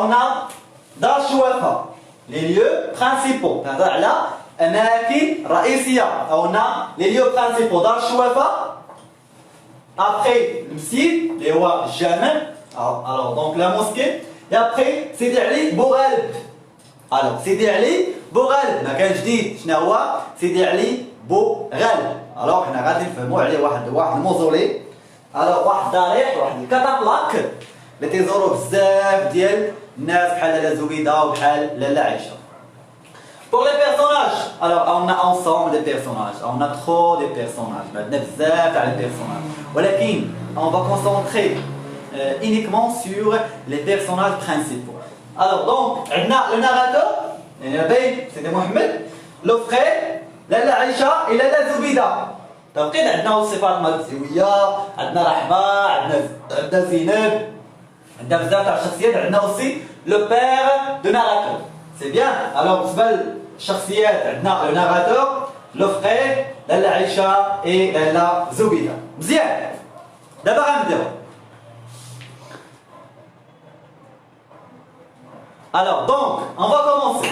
on a دار الشوافة les lieux principaux تهضر على أماكن رئيسية on a les lieux principaux دار الشوافة après المسجد اللي هو الجامع alors donc la mosquée et après سيدي علي بوغالب alors سيدي علي بوغالب ما كان جديد شنو هو سيدي علي بوغالب alors حنا غادي نفهموا عليه واحد الموزولي alors واحد ضريح واحد الكاتابلاك اللي تيزوروا بزاف ديال الناس بحال لاله زبيده وبحال لاله عائشه. Pour les personnages, alors on a ensemble des personnages, on a trop de personnages, عندنا بزاف تاع les personnages. ولكن on va concentrer uniquement sur les personnages principaux. Alors donc عندنا le narrateur, باين سيدي محمد, le frère, لاله عائشه et لاله زبيده. تبقين عندنا الصفات المركزيه، عندنا رحمه، عندنا زينب. عندنا بزاف تاع الشخصيات عندنا aussi le père de narrateur. C'est bien. Alors بالنسبه للشخصيات عندنا le narrateur, le frère, لاله عائشه et لاله زبيده. مزيان. دابا غنبداو. Alors donc on va commencer.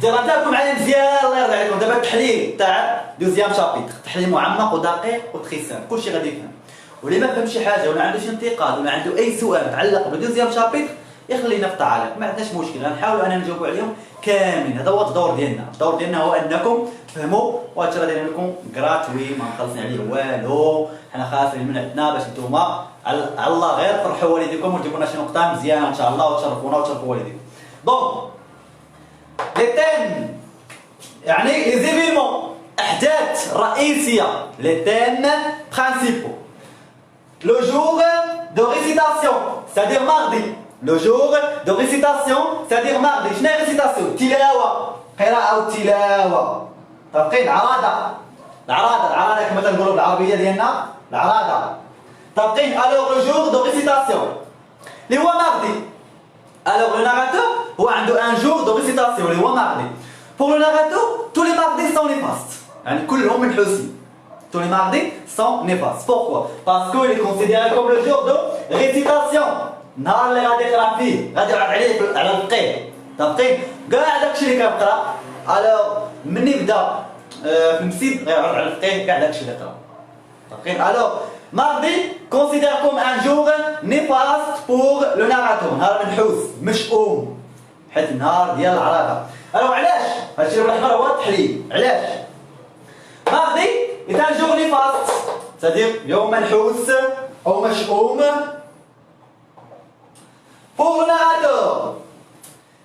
درنتاكم معايا مزيان الله يرضي عليكم. دابا التحليل تاع دوزيام شابيتر، تحليل معمق ودقيق وتري سامبل، كلشي غادي يفهم. واللي ما فهم شي حاجه ولا عنده شي انتقاد ولا عنده اي سؤال متعلق بدوزيام شابيتر يخلينا في التعاليق، ما عندناش مشكل، غنحاولوا اننا نجاوبوا عليهم كاملين. هذا هو الدور ديالنا، الدور ديالنا هو انكم تفهموا وهادشي غادي ندير لكم غراتوي ما مخلصين عليه والو، حنا خاسرين من عندنا باش نتوما على الله غير فرحوا والديكم وتجيبوا لنا شي نقطه مزيانه ان شاء الله وتشرفونا وتشرفوا والديكم. دونك لي تيم يعني لي زيفينمون احداث رئيسيه، لي تيم برينسيبو. Le jour de récitation, c'est-à-dire mardi. Le jour de récitation, c'est-à-dire mardi. شنو هي récitation؟ تلاوة، قراءة وتلاوة. تبقين العرادة كما تنقولوا بالعربية ديالنا، العرادة. تبقين alors le jour de récitation. اللي هو mardi. Alors le narrateur هو عنده un jour de récitation اللي هو mardi. Pour le narrateur, tous les mardis sont néfastes. يعني كلهم منحوسين. Tous les mardis sont néfastes. Pourquoi? Parce qu'il est considéré comme le jour de récitation. النهار اللي غادي يقرا فيه غادي يعرض عليه على الفقيه. تبقين كاع داكشي اللي كيقرا الوغ من يبدا في المسجد غيعرض على الفقيه كاع داكشي اللي قرا. تبقين الوغ mardi considéré comme un jour néfaste pour le narrateur. نهار منحوس مشؤوم حيت النهار ديال العراضه. الوغ علاش؟ هادشي اللي بالاحمر هو التحليل. علاش؟ mardi est un jour néfaste, c'est-à-dire يوم منحوس أو مشؤوم. Pour le narrateur,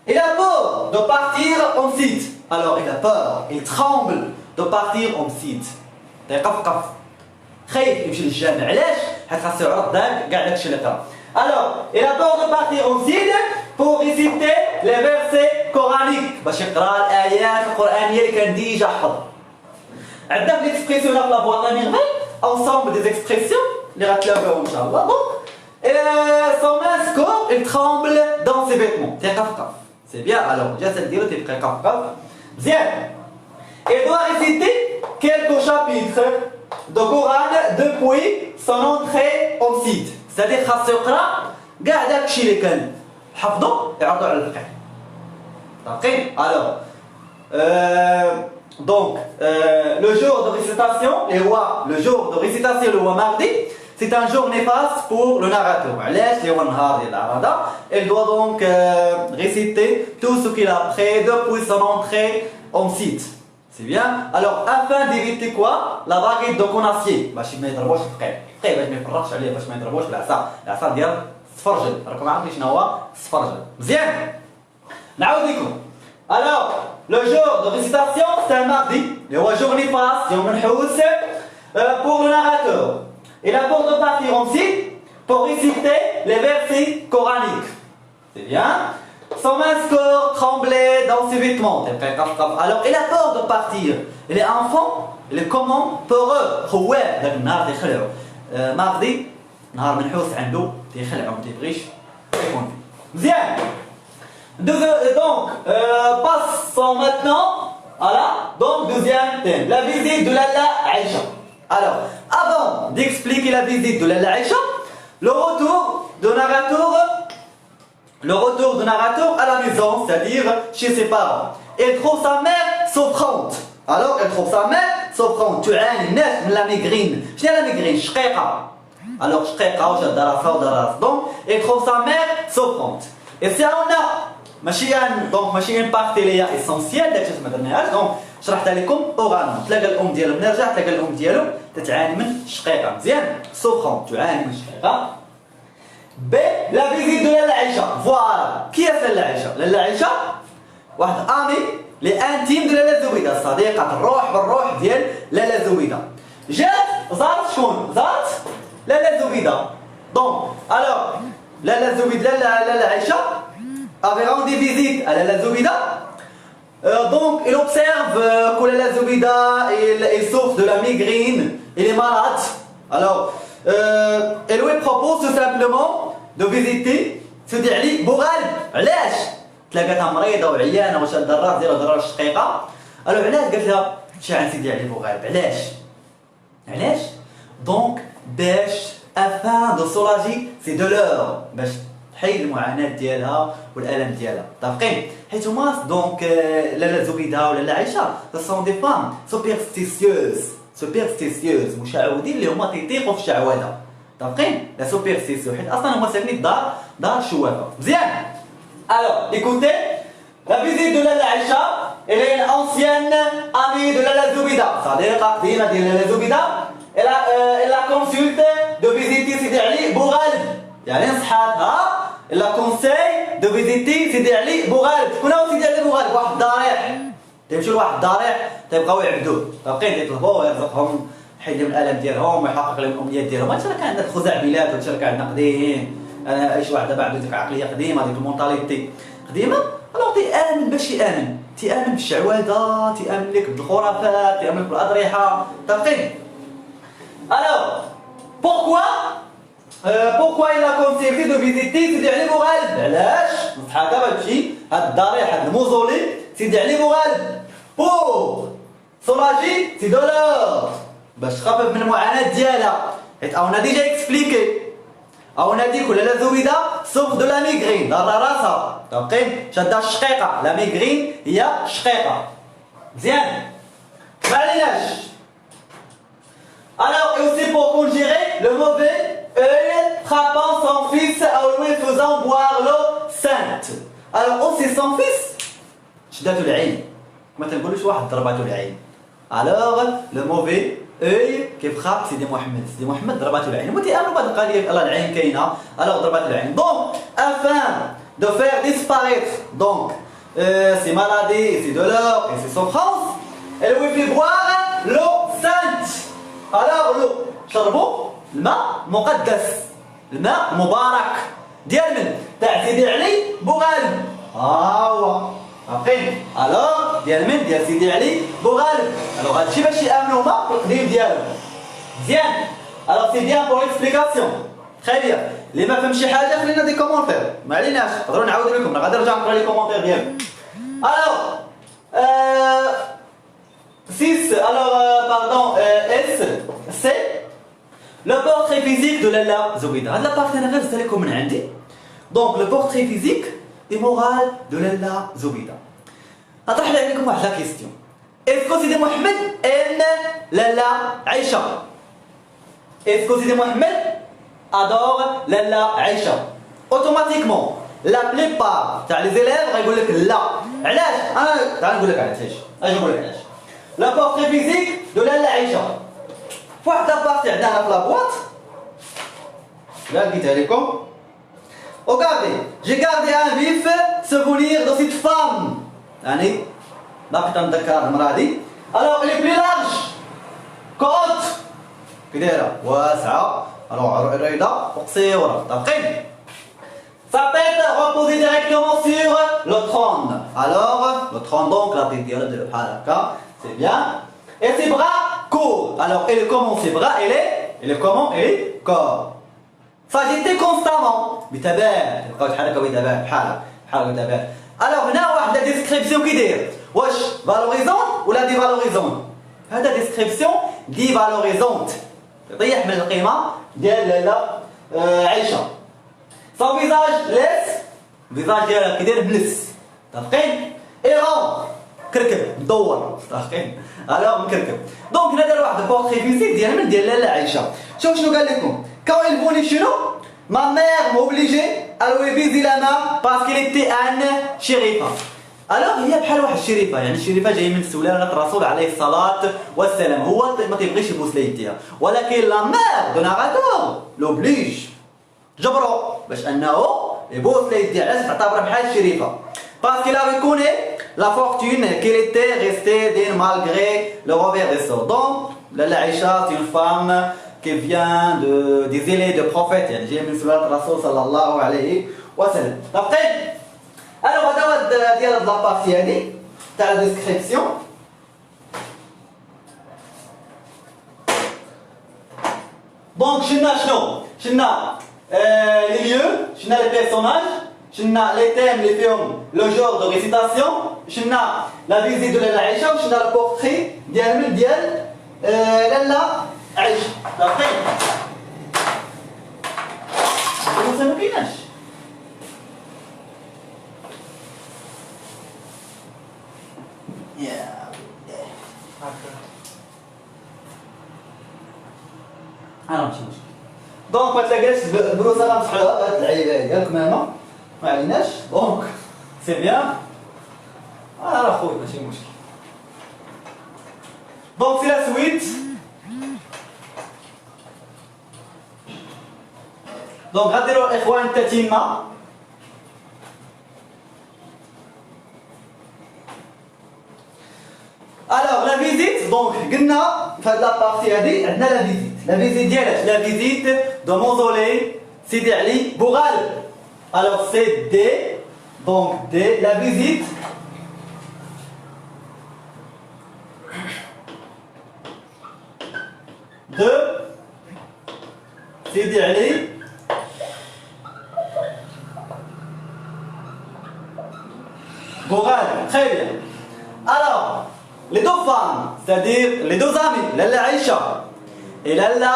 il a peur de partir en site. Alors il a peur, il tremble de partir en site. تيقفقف خايف يمشي للجامع. علاش؟ حيت خاصو يعرض كاع داكشي اللي قرا. Alors il a peur de partir en site pour réciter les versets coraniques باش يقرا الآيات القرآنية اللي كان ديجا حفظ. عندنا في ليكسبريسيون لا بواط لا ميغري ensemble des expressions اللي غتلاقاوهم ان شاء الله. Donc son main score il tremble dans ses vêtements. تيقفقف. C'est bien. Alors الجسد ديالو تيبقى يقفقف. مزيان. Il doit réciter quelques chapitres de Coran depuis son entrée au site. C'est-à-dire خاصو يقرا كاع داكشي اللي كان حفظو يعرضو على الفقيه. دقيق. Alors donc, le jour de récitation, le jour de récitation, le mardi, c'est un jour néfaste pour le narrateur. Il doit donc réciter tout ce qu'il a appris depuis son entrée en site. C'est bien. Alors, afin d'éviter quoi? La baguette de conacier. باش ما يضربوش الفقيه. الفقيه باش ما يفرقش عليه، باش ما يضربوش العصا ديال السفرجل. راكم عارفين شنو هو السفرجل. مزيان. نعاود لكم. Alors, le jour de récitation, c'est un mardi. Le jour néfaste, يوم منحوس pour le narrateur. Il a peur de partir en site pour réciter les versets coraniques. C'est bien. Son main score tremblait dans ses vêtements. Alors, il a peur de partir. Il est enfant, il est comment? Peureux. خواب. ذاك النهار تيخلعو. mardi, نهار منحوس عنده تيخلعو ما تيبغيش يكون فيه. مزيان. Donc, passons maintenant voilà, donc deuxième thème, la visite de Lala Aïcha. Alors, avant d'expliquer la visite de Lala Aïcha, le retour de retour du narrateur à la maison, c'est-à-dire chez ses parents. Elle trouve sa mère souffrante. Alors, elle trouve sa mère souffrante. تعاني الناس من la migraine. شنو هي la migraine? شقيقة. Alors, شقيقة وجا دراسة ودراسة. Donc, elle trouve sa mère souffrante. Et c'est on a ماشي ان بارتي اللي هي اسونسيال داك الشيء ما درناهاش. دونك شرحتها لكم اورالمون. تلاقى الام ديالو من رجع تلاقى الام ديالو تتعاني من شقيقة. مزيان؟ سوفرون تعاني من شقيقة. ب لا فيزيت دو لالا عائشة. فوالا كيف لالا عائشة؟ لالا عائشة واحد امي لي انتيم دو لالا زبيدة، صديقة الروح بالروح ديال لالا زبيدة. جات زارت شكون؟ زارت لالا زبيدة. دونك الوغ لالا زبيدة لالا عائشة avait rendu visite à Lala Zoubida. Donc il observe que Lala Zoubida il souffre de la migraine, il est malade. Alors elle lui propose tout simplement de visiter سيدي علي بوغالب. علاش؟ تلاقاتها مريضه وعيانه واش الدراس ديالها ضرر الشقيقه. الو علاش؟ قالت لها مشي عند سيدي علي بوغالب. علاش؟ دونك باش afin de soulager ses douleurs، باش تحيد المعاناه ديالها والالم ديالها. متفقين؟ حيت هما دونك لالا زبيده ولالا عائشه سون دي فام سوبرستيسيوز مشعوذين اللي هما تيطيقوا في الشعوذه. متفقين؟ لا سوبرستيسيو حيت اصلا هما ساكنين دار الشوافه. مزيان؟ الوغ ايكوتي لا فيزيت دو لالا عائشه elle est une ancienne amie de Lala Zoubida، صديقه قديمه ديال لالا زبيده. elle a consulté de visiter سيدي علي بوغالب، يعني نصحاتها لا كونساي دو فيزيتي سيدي علي بوغالب. شكون هو سيدي علي بوغالب؟ واحد الضريح. تيمشيو لواحد الضريح تيبقاو يعبدوه. متفقين؟ تيطلبوه يرزقهم يحيد لهم الالم ديالهم ويحقق لهم الامنيات ديالهم. هادشي راه كان عندنا الخزعبلات وهادشي راه كان عندنا قديم. انا اي شي واحد دابا عنده ديك العقليه قديمه ديك المونطاليتي قديمه. الوغ تيامن باش يامن، تيامن بالشعوذه، تيامن لك بالخرافات، تيامن لك بالاضرحه. متفقين؟ الوغ pourquoi il a conseillé de visiter سيدي علي بوغالب؟ علاش؟ نصحها دابا تمشي هاد الضريح هاد الموزولي سيدي علي بوغالب pour soulager ses douleurs، باش تخفف من المعاناة ديالها. حيت on a déjà expliqué on a dit que لالا زبيدة souffre de la migraine، ضرها راسها. متفقين؟ شادة الشقيقة، لا ميغرين هي شقيقة. مزيان؟ معليناش. Alors, et aussi pour conjurer le mauvais œil frappant son fils en lui faisant boire l'eau sainte. Alors, aussi son fils شداتو العين، ما تنقولوش واحد ضرباتو العين. Alors, le mauvais œil qui frappe سيدي محمد، سيدي محمد ضرباتو العين. هما تيامنوا بهاد القضية الله العين كاينة، alors ضرباتو العين. Donc, afin de faire disparaître donc ses maladies et ses douleurs et ses souffrances, elle lui fait boire l'eau sainte. Alors l'eau شربوا الماء مقدس، الماء مبارك ديال من؟ تاع سيدي علي بوغالب. هو عارفين؟ الوغ ديال من؟ ديال سيدي علي بوغالب. الوغ هادشي باش يامنوا هما بالقديم ديالهم. مزيان؟ الوغ سي بيان بور اكسبليكاسيون. تخي بيان. اللي ما فهم شي حاجه خلينا دي كومونتير، ما عليناش، نقدروا نعاودوا لكم، راه غادي نرجع نقرا لي كومونتير ديالكم. الوغ 6 alors pardon S c'est le portrait physique de Lala Zoubida. هاد لابارتي انا غير زدت لكم من عندي. دونك لو بورتري فيزيك اي مورال دو لالا زبيده. نطرح عليكم واحد لا كيستيون. اسكو سيدي محمد ان لالا عائشه؟ اسكو سيدي محمد ادور لالا عائشه؟ اوتوماتيكمون لا بليبار تاع لي زيليف غيقول لك لا. علاش؟ انا تعال نقول لك علاش. اجي نقول لك علاش. لا بورتري فيزيك دو لالا عائشه فواحد لابارتي عندنا في لابواط. لا لقيتها لكم. Regardez, j'ai gardé un vif souvenir de cette femme. يعني باقي تنذكر المرأة دي. Alors elle est plus large. كوت كي دايرة واسعة. alors عريضة وقصيرة. متفقين؟ Sa tête repose directement sur le trône. Alors le trône donc la tête ديالها دايرة بحال هكا. C'est bien. Et ses bras courts. Alors elle est comment ses bras? Elle est comment? Elle est corps. فاجيتي كونستامون بتبان، تلقاو تحركوا بتبان بحال بتبان. الوغ هنا واحد لا ديسكريبسيون كي داير، واش فالوريزون ولا ديفالوريزون؟ هذا ديسكريبسيون ديفالوريزونت، يطيح من القيمه ديال لالا عائشه. سون فيزاج ليس الفيزاج ديالها كيدير بلس متفقين اي غون كركب مدور متفقين الوغ مكركب دونك هنا دار واحد البورتري فيزيت ديال لاله عايشه شوف شنو قال لكم كون il voulait شنو ما مير m'obliger à lui baiser la main parce qu'il était un شريفه الوغ هي بحال واحد الشريفه يعني الشريفه جايه من سلاله الرسول عليه الصلاه والسلام هو ما تيبغيش يبوس ليديها ولكن لا مير دو ناراتور لوبليج جبرو باش انه يبوس ليديها علاش تعتبر بحال الشريفه parce qu'il avait connu la fortune qu'il était resté d'une malgré le revers des sorts donc لاله عائشه c'est une femme qui vient des îles de prophètes يعني جايه من سلاله الرسول صلى الله عليه وسلم متفقين الوغ هذا هو ديال هاد لابارتي هادي تاع لا ديسكريبسيون دونك شفنا لي ليو شفنا لي بيرسوناج شفنا لي تيم اللي فيهم لو جور دو ريسيتاسيون شفنا لا فيزيت ديال لاله عائشه وشفنا البورتري ديال لاله عائشه عارفين واش ما كايناش انا ماشي مشكل دونك ما تلاقاش البروسه غنمسحوها بهاد اللعيبه هادي الكمامه ما عليناش دونك سي بيان انا راه خويا ماشي مشكل دونك سي لا سويت دونك غنديرو الاخوان التتمه الوغ لا فيزيت دونك قلنا في هاد لابارتي هادي عندنا لا فيزيت ديالها لا فيزيت دو موزولي سيدي علي بوغالب الوغ سي دي دونك دي لا فيزيت دو سيدي علي بوغالب très bien alors les deux femmes, c'est-à-dire les deux amis, Lalla Aïcha et Lalla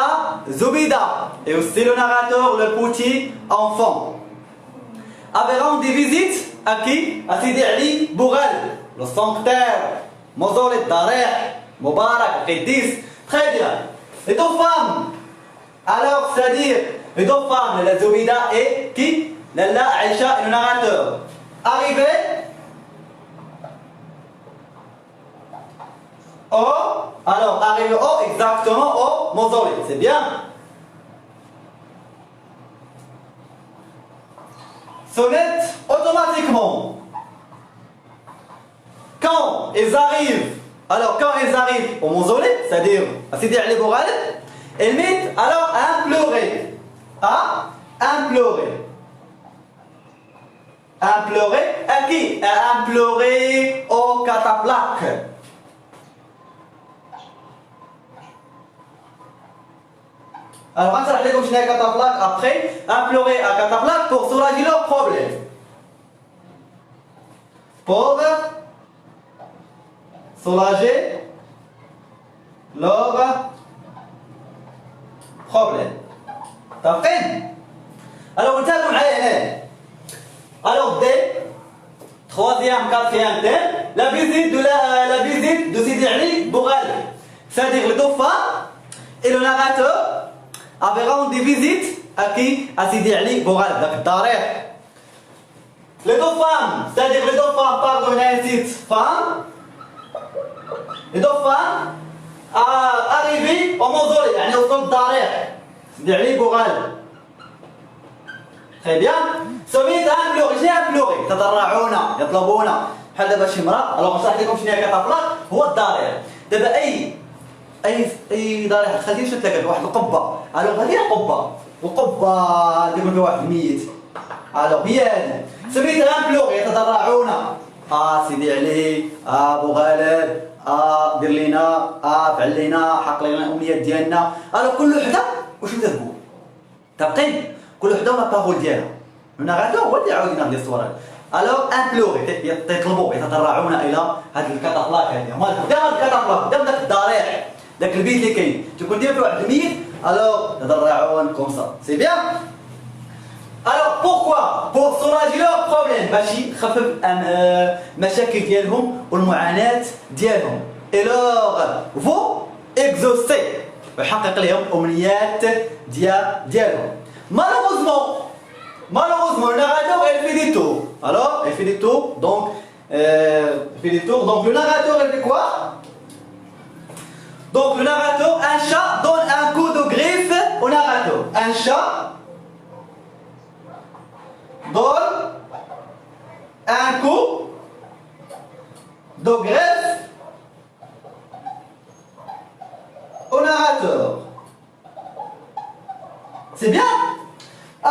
Zoubida, et aussi le narrateur, le petit enfant, avaient rendu visite à qui? À Sidi Ali Boughal, le sanctuaire, Mausolée Dareh, Moubarak, Qidis, très bien. Les deux femmes, alors c'est-à-dire les deux femmes, Lalla Zoubida et qui? Lalla Aïcha et le narrateur, arrivaient alors arrivé exactement au mausolée, c'est bien. Sonnette automatiquement. Quand ils arrivent au mausolée, c'est-à-dire à Sidi Ali Boughal, ils mettent alors à implorer. Implorer à qui? À implorer au catafalque. Alors, on va vous montrer catafalque après. Implorer à catafalque pour soulager leurs problèmes. Pour soulager leurs problèmes. T'as fait? Alors, on t'a dit, alors, dès troisième, quatrième thème, la visite de Sidi Ali Boughal. C'est-à-dire le dauphin et le narrateur avaient rendu visite à qui? À Sidi Ali Boughal, donc Dareh. Les deux femmes, c'est-à-dire les deux femmes parlent d'une incite femme. Les deux femmes arrivent au mausolée, يعني au sol Dareh, Sidi Ali Boughal. Très bien. Se mettent à implorer, j'ai imploré. يتضرعون يطلبون بحال دابا شي امرأة. alors نشرح لكم شنو هي كتطلق هو الضريح. دابا اي ضريح خلينا شنو تلاقى واحد القبه الوغ هذه القبه اللي يكون فيها واحد الميت الوغ هي هذه سميت امبلور يتضرعون سيدي علي ابو غالب دير لينا فعل لينا حق لنا الامنيات ديالنا الوغ كل وحده واش تقول تبقين كل وحده ولا بارول ديالها النغاتور هو اللي يعاود ينهض الصوره الوغ امبلور يطلبوا يتضرعون الى هذا الكتافلاك هذه هما قدام الكتافلاك قدام داك الضريح داك البيت اللي كاين تكون ديما فيه واحد الميت الوغ تضرعون كوم سا سي بيان الوغ مزيان باش يخفف المشاكل ديالهم والمعاناه ديالهم. اي لوغ فو اكزوسي ويحقق لهم امنيات ديالهم. Malheureusement, le narrateur elle fait des tours. Alors, elle fait des tours. Donc, le narrateur elle fait quoi? Donc, le narrateur, un chat donne un coup de griffe au narrateur. Un chat donne un coup de griffe au narrateur. C'est bien?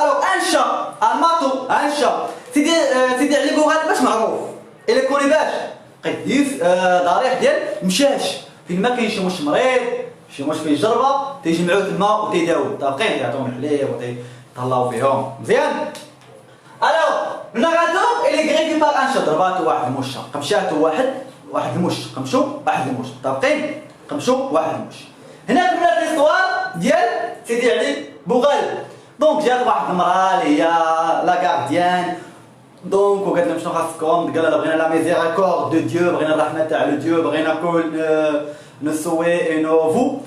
Alors un chat, un matou, un chat سيدي علي بوغال باش معروف الا كوني باش قديس ضريح ديال مشاش فين ما كاين شي مش مريض شي مش فيه جربه تيجمعوه تما وتيداووا طابقين يعطيهم الحليب وتيطلعوا فيهم مزيان. الوغ النغاتور اللي غريفي باغ ان شا ضرباتو واحد المشه قمشاتو واحد المش قمشو واحد المش طابقين قمشو واحد المش. هنا كملت ليستوار ديال سيدي علي بوغال. دونك جات واحد المراه اللي هي لا غارديان دونك وقالت لهم شنو خاصكم؟ قال لها بغينا لا ميزيريكورد دو ديو بغينا الرحمه تاع لو ديو بغينا كل نسوي انو فو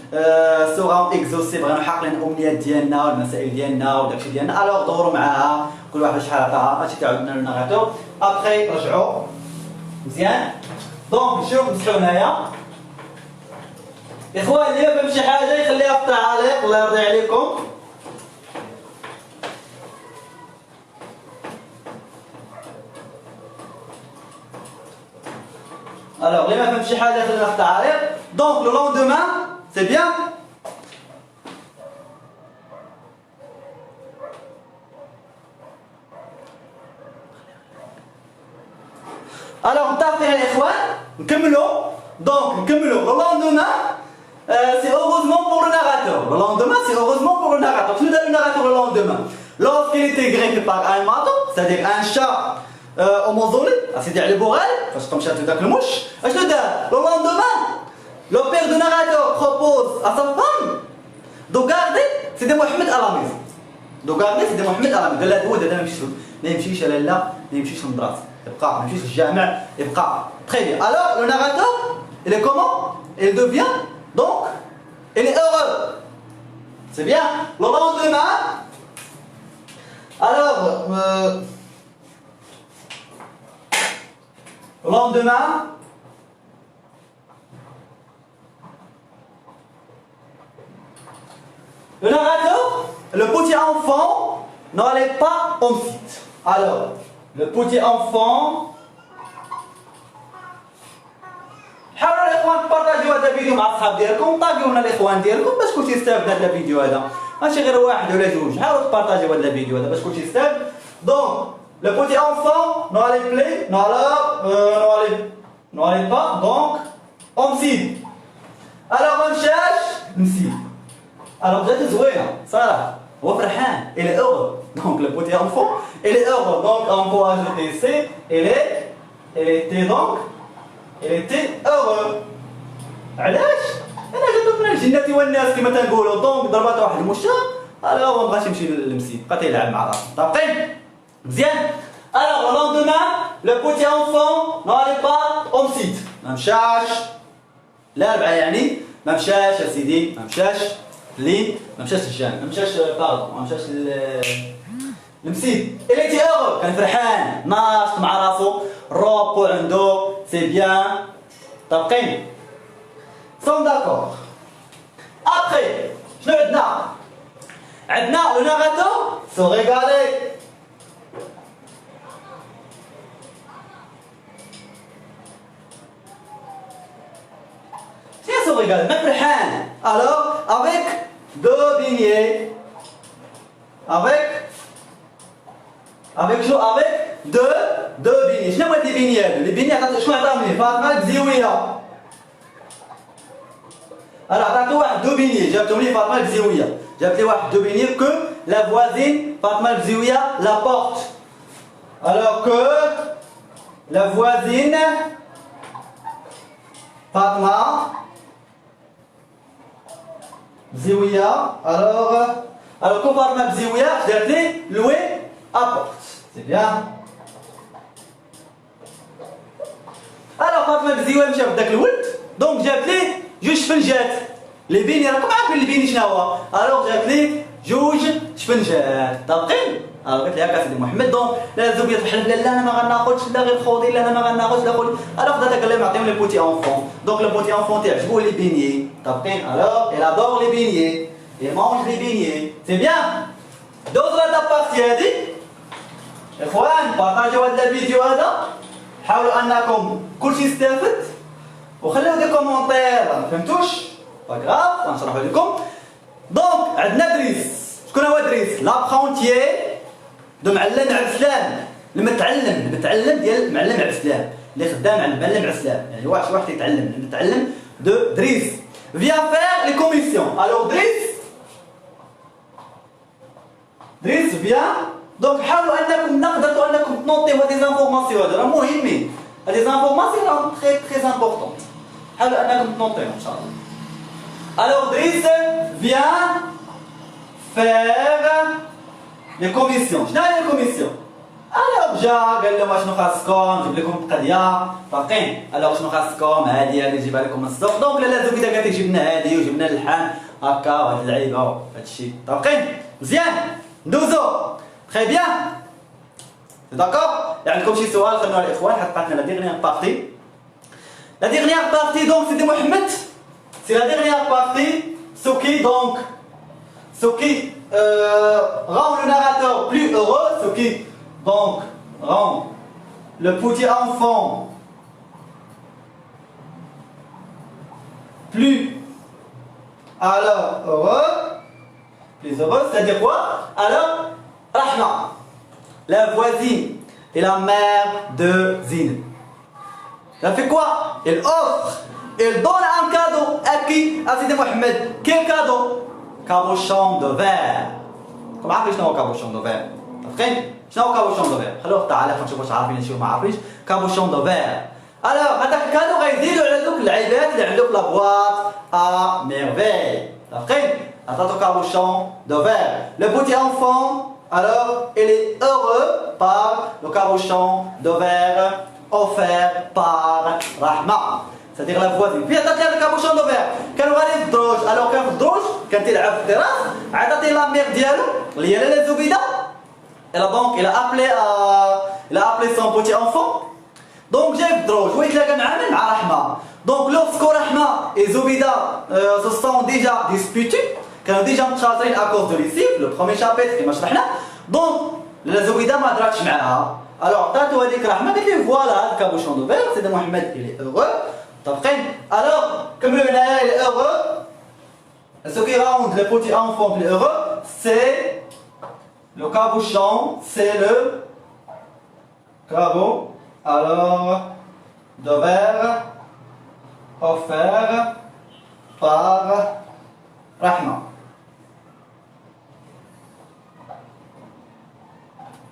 سوغون اكزوسي بغينا نحقق لنا الامنيات ديالنا والمسائل ديالنا وداكشي ديالنا. الوغ دوروا معاها كل واحد شحال عطاها هادشي تعاودنا لنا غاتو ابخي رجعوا مزيان. دونك شوف نمسحوا هنايا اخوان اللي ما فهم شي حاجه يخليها في التعاليق الله يرضي عليكم. Alors, les mêmes petits حاجة خلينا في التعاريق. Donc, le lendemain, c'est bien. Alors, نتفقوا الإخوان نكملوا. Donc, نكملوا. Le lendemain, c'est heureusement pour le narrateur. Le lendemain, c'est heureusement pour le narrateur. Tout le narrateur le lendemain. Lorsqu'il était greffé par un matou, c'est-à-dire un chat. Au Mozoli, سيدي علي بوغال فاش مشات داك المش اشنو دار؟ لو لوندومان لو بير دو ناراتور بروبوز ا سا فام دو غاردي سيدي محمد ا لا ميزون دو غاردي سيدي محمد ا لا ميزون قال لها هو دابا ما يمشيش لالا ما يمشيش للمدرسه يبقى ما يمشيش للجامع يبقى تري بيان. الوغ لو ناراتور il est comment? Il devient donc il est heureux. C'est bien. Le lendemain alors le lendemain, le narrateur, le petit enfant n'allait pas au site. Alors, le petit enfant, حاولوا الاخوان تبارطاجيو هذا الفيديو مع الصحاب ديالكم طاقيو لنا الاخوان ديالكم باش كلشي يستافد هذا الفيديو هذا ماشي غير واحد ولا جوج. حاولوا تبارطاجيو هذا الفيديو هذا باش كلشي يستافد. دونك le petit enfant n'allait pas, donc on cite. Alors on cherche, on cite. Alors vous êtes زوينة صراحة هو فرحان il est heureux. Donc le petit enfant il est heureux. Donc on peut ajouter C il était heureux. علاش؟ أنا جاتو من الجنة والناس كما تنقولوا. دونك ضربات واحد المشا alors ما بغاش يمشي للمسيت بقى تيلعب مع راسو طابقين مزيان. Alors le lendemain, le petit enfant n'allait pas au site. ما مشاش الأربعة يعني ما مشاش يا سيدي ما مشاش ما مشاش للجامع ما مشاش باردون ما مشاش للمسيت. Il était heureux كان فرحان ناشط مع راسو روبو عنده سي بيان طابقين سون داكور. Après شنو عندنا لو ناراتور سو ريغالي. Regarde, mettre le hand. Alors, avec deux beignets. Avec deux beignets. Je n'ai pas des beignets. Les beignets, je suis en train de faire bzioia. Alors, attends, deux beignets. J'ai obtenu Fatma bzioia. J'ai appelé deux beignets que la voisine Fatma bzioia la porte. Alors que la voisine Fatma Bzioia, alors qu'on parle de Bzioia, je l'ai appelé louer à porte. C'est bien. فاطمه بزيوان مشى بداك الولد دونك جاب ليه جوج شفنجات لي بيني راكم عارفين البيني شنو هو الوغ جاب ليه جوج شفنجات طابقين قالت لها سيدي محمد دونك لا الزوجيه تحلف لا انا ما غناخذش لا غير خوضي لا انا ما غناخذش لا خوضي الوغ داك قال لهم نعطيهم لي بوتي انفون دونك لو بوتي انفون تعجبوه لي بيني طابقين الوغ il adore les beignets il mange les beignets c'est bien دوزنا هاد لابارتي هادي اخوان بارطاجيو هاد الفيديو هذا حاولوا انكم كلشي يستافد وخليو دي كومونتير ما فهمتوش باغراف غنشرحو لكم دونك عندنا دريس شكون هو دريس لابخونتيي دو معلم عبد السلام المتعلم ديال معلم عبد السلام اللي خدام عند معلم عبد السلام يعني واحد يتعلم المتعلم دو دريس فيان فير لي كوميسيون الوغ دريس فيان دونك حاولوا انكم نقدروا انكم تنوطيو هاد لي زانفورماسيون هادو راه مهمين هاد لي زانفورماسيون راهم تري امبورطون حاولوا انكم تنوطيوهم ان شاء الله الوغ دريس فيان فير لي كوميسيون شنو هي الكوميسيون الوغ جا قال لهم اشنو خاصكم نجيب لكم قضيه باقين الوغ شنو خاصكم هادي نجيبها لكم من السوق دونك لالا زوجتها قالت لك جبنا هادي وجبنا اللحم هكا وهاد اللعيبه وهادشي باقين مزيان ندوزو تري بيان داكور عندكم شي سؤال خلونا الاخوان حتى عندنا لا ديغنيير بارتي لا ديغنيير بارتي دونك سيدي محمد سي لا ديغنيير بارتي ce qui rend le narrateur plus heureux, ce qui donc rend le petit enfant plus alors heureux, c'est-à-dire quoi? Alors, Rahma, la voisine et la mère de Zine. Ça fait quoi? Elle donne un cadeau à qui? À Sidi Mohamed. Quel cadeau? Cabochon de verre. كم عارفين شنو هو كابوشون دو فير؟ عارفين؟ شنو هو كابوشون دو فير؟ خلوه تعالى نشوفوا واش عارفين شنو ما عارفينش كابوشون دو فير. الوغ هذاك الكادو غيزيدوا على دوك اللعيبات اللي عندهم لا بواط ا ميرفي. عارفين؟ عطاتو كابوشون دو فير. لو بوتي انفون alors il est heureux par le cabochon de verre offert par Rahma. c'est-à-dire la voisine. Puis عطات لها الكابوشون دو فير كانوا غاديين في الدروج الوغ كان في الدروج كان تيلعب في التراس عطاتيه لا ميغ ديالو اللي هي لاله زبيده il a appelé son petit enfant دونك جاي في الدروج ويتلاقى مع رحمه دونك لوسكو رحمه اي زبيده se sont déjà disputés كانوا ديجا متشاطرين à cause de l'ici لو بروميير شابيتر كما شرحنا دونك لاله زبيده ما هضراتش معاها الوغ عطاتو هذيك رحمه قالت ليه فوالا الكابوشون دو فير سيدي محمد il est heureux طابقين الوغ كملوا هنايا il est heureux ce qui rend le petit enfant plus heureux c'est le cabochon, c'est le cabot alors de verre offert par Rahma.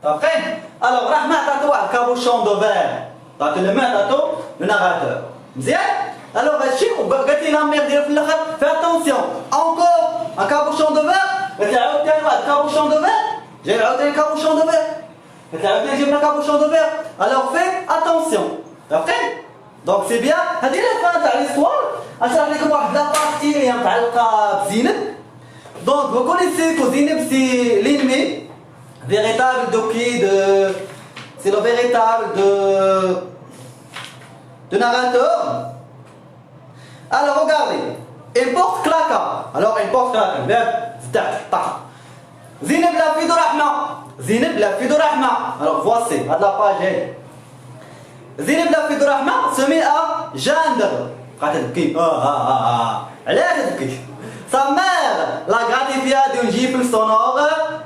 طابقين alors Rahma عطاتو واحد cabochon de verre عطاتو le main عطاتو le narrateur مزيان alors هادشي وقالت لي لا ميغ ديالو في الاخر fais attention encore un cabochon de verre قالت لي عاود ثاني واحد cabochon de verre جاي عاوتاني كابوشون دو فير قالت لي عاوتاني جبنا كابوشون دو فير الوغ في اتونسيون طابقين دونك سي بيان هادي هي الفان تاع ليستوار غنشرح لكم واحد لابارتي اللي هي متعلقه بزينب دونك vous connaissez que Zineb c'est l'ennemi véritable de qui c'est le véritable de narrateur alors regardez il porte claca alors il porte claca الباب تحت طاح زينب لا فيدو رحمة زينب لا فيدو رحمة alors voici هاد لاباج هادي زينب لا فيدو رحمة سميئة جاندر بقات تبكي علاش تبكي sa mère l'a gratifié d'une gifle sonore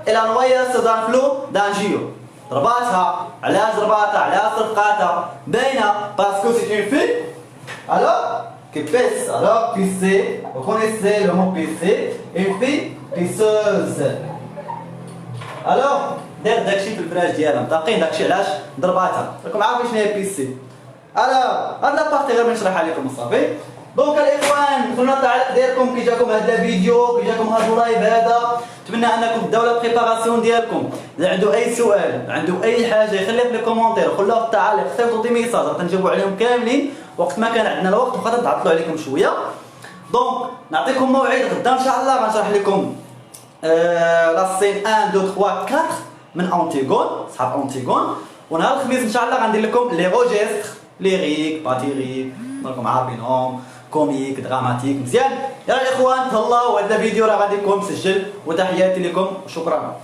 et l'a noyée sous un flot d'angios ضرباتها علاش ضرباتها علاش رفقاتها باينة parce que c'est une fille alors qui pisse alors pisser vous connaissez le mot pisser une fille pisseuse الوغ دار داكشي في الفراش ديالها مطاقين داكشي علاش ضرباتها راكم عارفين شنو هي بيسي الوغ هاد لابارتي غير نشرحها لكم صافي دونك الاخوان نتمنى التعليق ديالكم كي جاكم هذا الفيديو كي جاكم هذا اللايف هذا نتمنى انكم تبداو لا بريباراسيون ديالكم اذا عنده اي سؤال عنده اي حاجه يخليها في لي كومونتير خلوها في التعليق صيفطوا دي ميساج راح نجاوبوا عليهم كاملين وقت ما كان عندنا الوقت وقدرت نعطلوا عليكم شويه. دونك نعطيكم موعد غدا ان شاء الله غنشرح لكم لا سين 1 2 3 4 من اونتيغون، صحاب اونتيغون. ونهار الخميس ان شاء الله غندير لكم لي روجيستر ليريك باتيريك راكم عارفينهم، كوميك دراماتيك مزيان. يا الاخوان تهلاو، هذا الفيديو راه غادي يكون مسجل، وتحياتي لكم وشكرا.